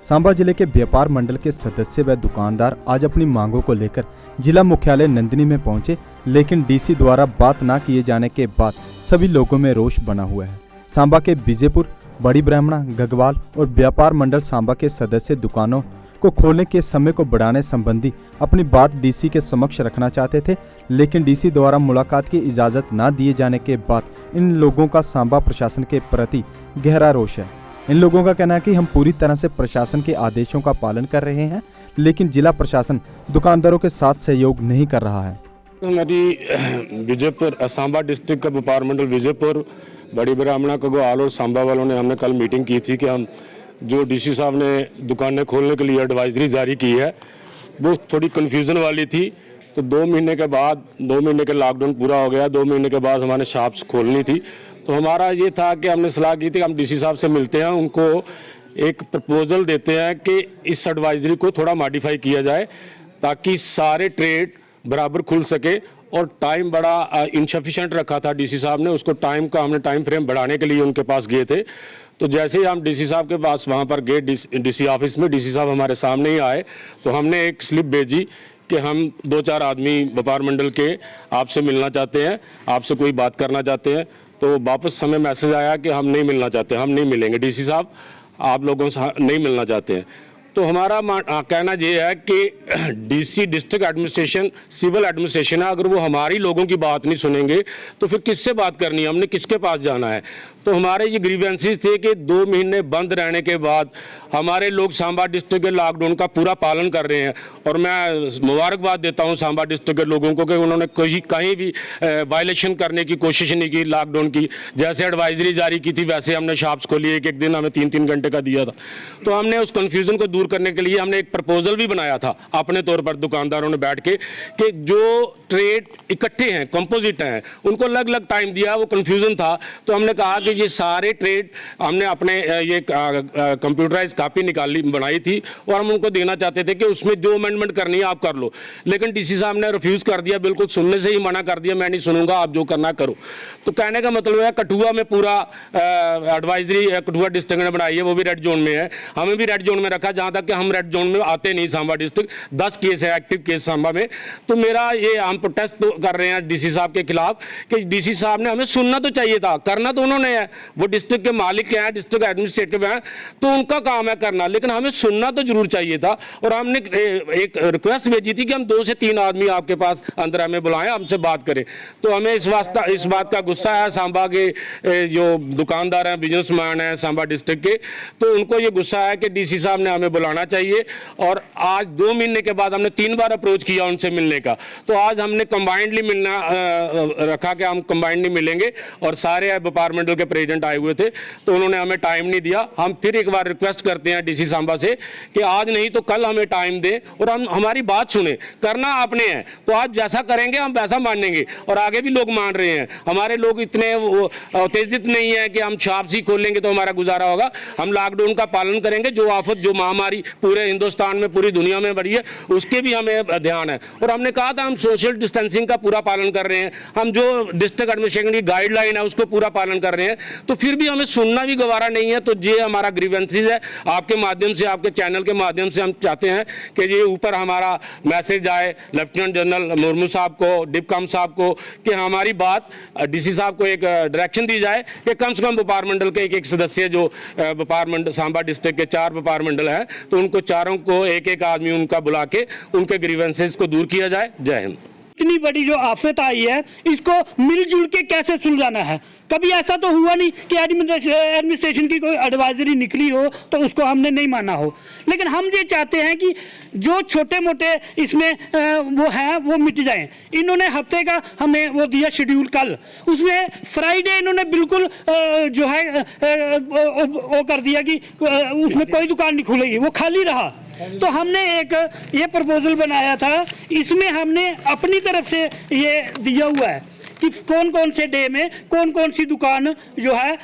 सांबा जिले के व्यापार मंडल के सदस्य व दुकानदार आज अपनी मांगों को लेकर जिला मुख्यालय नंदिनी में पहुंचे, लेकिन डीसी द्वारा बात न किए जाने के बाद सभी लोगों में रोष बना हुआ है। सांबा के विजयपुर, बड़ी ब्राह्मणा, गगवाल और व्यापार मंडल सांबा के सदस्य दुकानों को खोलने के समय को बढ़ाने संबंधी अपनी बात डीसी के समक्ष रखना चाहते थे, लेकिन डीसी द्वारा मुलाकात की इजाज़त न दिए जाने के बाद इन लोगों का सांबा प्रशासन के प्रति गहरा रोष है। इन लोगों का कहना है कि हम पूरी तरह से प्रशासन के आदेशों का पालन कर रहे हैं, लेकिन जिला प्रशासन दुकानदारों के साथ सहयोग नहीं कर रहा है। हमारी विजयपुर सांबा डिस्ट्रिक्ट का व्यापार मंडल विजयपुर, बड़ी ब्राह्मणा, गगवाल और सांबा वालों ने हमने कल मीटिंग की थी कि हम जो डीसी साहब ने दुकानें खोलने के लिए एडवाइजरी जारी की है वो थोड़ी कन्फ्यूज़न वाली थी। तो 2 महीने के बाद, 2 महीने का लॉकडाउन पूरा हो गया, 2 महीने के बाद हमारे शॉप्स खोलनी थी। तो हमारा ये था कि हमने सलाह की थी कि हम डीसी साहब से मिलते हैं, उनको एक प्रपोजल देते हैं कि इस एडवाइजरी को थोड़ा मॉडिफाई किया जाए ताकि सारे ट्रेड बराबर खुल सके। और टाइम बड़ा इनसफिशिएंट रखा था डीसी साहब ने, उसको टाइम का हमने टाइम फ्रेम बढ़ाने के लिए उनके पास गए थे। तो जैसे ही हम डीसी साहब के पास वहाँ पर गए डीसी ऑफिस में, डीसी साहब हमारे सामने ही आए तो हमने एक स्लिप भेजी कि हम 2-4 आदमी व्यापार मंडल के आपसे मिलना चाहते हैं, आपसे कोई बात करना चाहते हैं। तो वापस हमें मैसेज आया कि हम नहीं मिलना चाहते, हम नहीं मिलेंगे डीसी साहब, आप लोगों से नहीं मिलना चाहते हैं। तो हमारा कहना ये है कि DC district administration civil administration है, अगर वो हमारी लोगों की बात नहीं सुनेंगे तो फिर किससे बात करनी है, हमने किसके पास जाना है। तो हमारे ये ग्रीवेंसेस थे कि 2 महीने बंद रहने के बाद हमारे लोग सांबा डिस्ट्रिक्ट के लॉकडाउन का पूरा पालन कर रहे हैं। और मैं मुबारकबाद देता हूं सांबा डिस्ट्रिक्ट के लोगों को कि उन्होंने कहीं भी वायलेशन करने की कोशिश नहीं की लॉकडाउन की। जैसे एडवाइजरी जारी की थी वैसे हमने शॉप्स खोली, एक दिन हमें 3-3 घंटे का दिया था। तो हमने उस कन्फ्यूज़न को दूर करने के लिए हमने एक प्रपोजल भी बनाया था अपने तौर पर दुकानदारों ने बैठ के कि जो ट्रेड इकट्ठे हैं, कंपोजिट हैं, उनको अलग अलग टाइम दिया, वो कन्फ्यूज़न था। तो हमने कहा कि ये सारे ट्रेड हमने अपने ये कंप्यूटराइज कॉपी बनाई थी और हम उनको देना चाहते थे कि उसमें जो अमेंडमेंट करनी है आप कर लो। लेकिन डीसी साहब ने रिफ्यूज़ कर दिया, बिल्कुल सुनने से ही मना कर दिया, मैं नहीं सुनूंगा, आप जो करना करो। तो कहने का मतलब है कठुआ में पूरा एडवाइजरी कठुआ डिस्ट्रिक्ट ने बनाई है, वो भी रेड जोन में है, हमें भी रेड जोन में रखा, जहाँ तक कि हम रेड जोन में आते नहीं। सांबा डिस्ट्रिक्ट 10 केस है एक्टिव केस सांबा में। तो मेरा ये हम प्रोटेस्ट तो कर रहे हैं डीसी साहब के खिलाफ कि डीसी साहब ने हमें सुनना तो चाहिए था, करना तो उन्होंने है, वो डिस्ट्रिक्ट के मालिक हैं, डिस्ट्रिक्ट एडमिनिस्ट्रेटिव हैं, तो उनका काम है करना, लेकिन हमें सुनना तो जरूर चाहिए था। और हमने एक रिक्वेस्ट भेजी थी कि हम 2 से 3 आदमी आपके पास अंदर हमें बुलाएं, हमसे बात करें। तो हमें इस बात का गुस्सा है सांबा के जो दुकानदार हैं, बिजनेसमैन हैं सांबा डिस्ट्रिक्ट के, तो उनको ये गुस्सा है कि डीसी साहब ने हमें बुलाना चाहिए। और आज 2 महीने के बाद हमने 3 बार अप्रोच किया उनसे मिलने का, तो आज हमने कंबाइंडली मिलना रखा कि हम कंबाइंडली मिलेंगे। और सारे व्यापार मंडल के प्रेसिडेंट आए हुए थे, तो उन्होंने हमें टाइम नहीं दिया। हम फिर एक बार रिक्वेस्ट करते हैं डीसी सांबा से कि आज नहीं तो कल हमें टाइम दें और हम हमारी बात सुने। करना आपने है तो आज जैसा करेंगे हम वैसा मानेंगे, और आगे भी लोग मान रहे हैं। हमारे लोग इतने उत्तेजित नहीं है कि हम शॉप्स ही खोलेंगे तो हमारा गुजारा होगा। हम लॉकडाउन का पालन करेंगे, जो आफत, जो महामारी पूरे हिंदुस्तान में, पूरी दुनिया में बढ़ी है, उसके भी हमें ध्यान है। और हमने कहा था हम सोशल डिस्टेंसिंग का पूरा पालन कर रहे हैं, हम जो डिस्ट्रिक्ट एडमिनिस्ट्रेशन की गाइडलाइन है उसको पूरा पालन कर रहे हैं, तो फिर भी हमें सुनना भी गवारा नहीं है। तो ये हमारा ग्रीवेंसेस है, आपके माध्यम से, आपके चैनल के माध्यम से हम चाहते हैं कि ये ऊपर हमारा मैसेज आए लेफ्टिनेंट जनरल मुर्मू साहब को, डिप्कॉम साहब को, कि हमारी बात डीसी साहब को एक डायरेक्शन दी जाए कि कम से कम व्यापार मंडल के एक सदस्य, जो व्यापार मंडल सांबा डिस्ट्रिक्ट के 4 व्यापार मंडल हैं, तो उनको चारों को एक आदमी उनका बुला के उनके ग्रीवेंसेस को दूर किया जाए। जय हिंद। इतनी बड़ी जो आफत आई है, इसको मिलजुल के कैसे सुलझाना है? कभी ऐसा तो हुआ नहीं कि एडमिनिस्ट्रेशन की कोई एडवाइजरी निकली हो तो उसको हमने नहीं माना हो। लेकिन हम ये चाहते हैं कि जो छोटे मोटे इसमें वो हैं वो मिट जाएं। इन्होंने हफ्ते का हमें वो दिया शेड्यूल कल, उसमें फ्राइडे इन्होंने बिल्कुल जो है वो कर दिया कि उसमें कोई दुकान नहीं खुलेगी, वो खाली रहा। तो हमने एक ये प्रपोजल बनाया था, इसमें हमने अपनी तरफ से ये दिया हुआ है कि कौन कौन से डे में कौन कौन सी दुकान जो है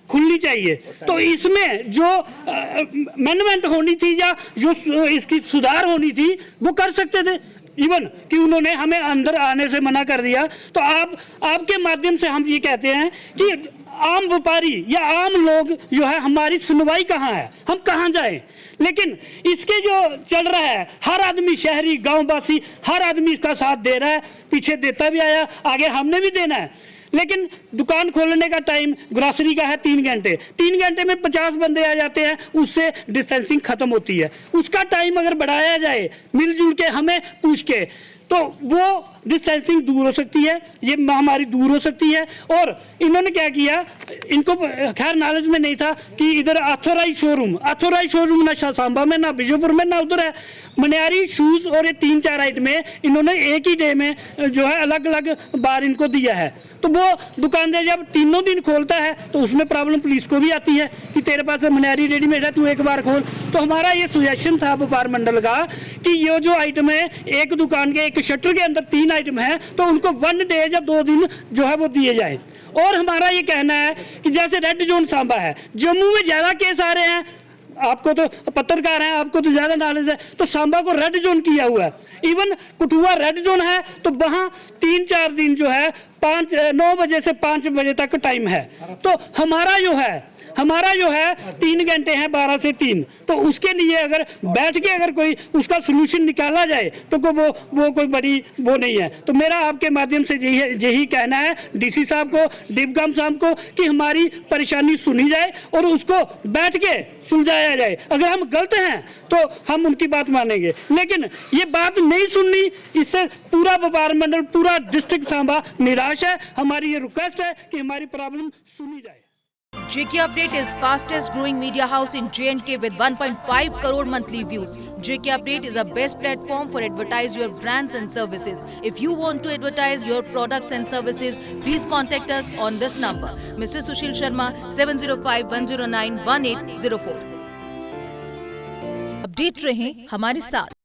खुलनी चाहिए। तो इसमें जो अमेंडमेंट होनी थी या जो इसकी सुधार होनी थी वो कर सकते थे। इवन कि उन्होंने हमें अंदर आने से मना कर दिया। तो आपके माध्यम से हम ये कहते हैं कि आम व्यापारी या आम लोग जो है, हमारी सुनवाई कहाँ है, हम कहाँ जाएं? लेकिन इसके जो चल रहा है, हर आदमी, शहरी गांववासी, हर आदमी इसका साथ दे रहा है, पीछे देता भी आया, आगे हमने भी देना है। लेकिन दुकान खोलने का टाइम ग्रोसरी का है 3 घंटे, 3 घंटे में 50 बंदे आ जाते हैं, उससे डिस्टेंसिंग खत्म होती है। उसका टाइम अगर बढ़ाया जाए मिलजुल के, हमें पूछ के, तो वो डिस्टेंसिंग दूर हो सकती है, ये महामारी दूर हो सकती है। और इन्होंने क्या किया, इनको खैर नॉलेज में नहीं था कि इधर ऑथोराइज शोरूम ना सांबा में, ना बीजापुर में, ना उधर है। मनियारी शूज़ और ये 3-4 आइटमें इन्होंने एक ही डे में जो है अलग अलग बार इनको दिया है। तो वो दुकानदार जब तीनों दिन खोलता है तो उसमें प्रॉब्लम पुलिस को भी आती है कि तेरे पास मनियारी रेडीमेड है, तू एक बार खोल। तो हमारा ये सुजेशन था व्यापार मंडल का कि ये जो आइटम है, एक दुकान के एक शटर के अंदर 3 आइटम है, तो उनको 1 डे या 2 दिन जो है वो दिए जाए। और हमारा ये कहना है कि जैसे रेड जोन सांबा है, जम्मू में ज़्यादा केस आ रहे हैं, आपको तो पत्रकार हैं, आपको तो ज़्यादा नॉलेज है, तो सांबा को रेड जोन किया हुआ है। इवन कठुआ रेड जोन है, तो वहाँ 3-4 दिन जो है 9 बजे से 5 बजे तक टाइम है। तो हमारा जो है 3 घंटे हैं, 12 से 3। तो उसके लिए अगर बैठ के अगर कोई उसका सोल्यूशन निकाला जाए तो वो कोई बड़ी वो नहीं है। तो मेरा आपके माध्यम से यही कहना है डीसी साहब को, डिपगाम साहब को, कि हमारी परेशानी सुनी जाए और उसको बैठ के सुलझाया जाए। अगर हम गलत हैं तो हम उनकी बात मानेंगे, लेकिन ये बात नहीं सुननी, इससे पूरा व्यापार मंडल, पूरा डिस्ट्रिक्ट सांबा निराश है। हमारी ये रिक्वेस्ट है कि हमारी प्रॉब्लम सुनी जाए। JK Update is fastest growing media house in J&K with 1.5 crore monthly views. JK Update is a best platform for advertise your brands and services. If you want to advertise your products and services, please contact us on this number. Mr. Sushil Sharma, 705-109-1804. Update रहें हमारे साथ।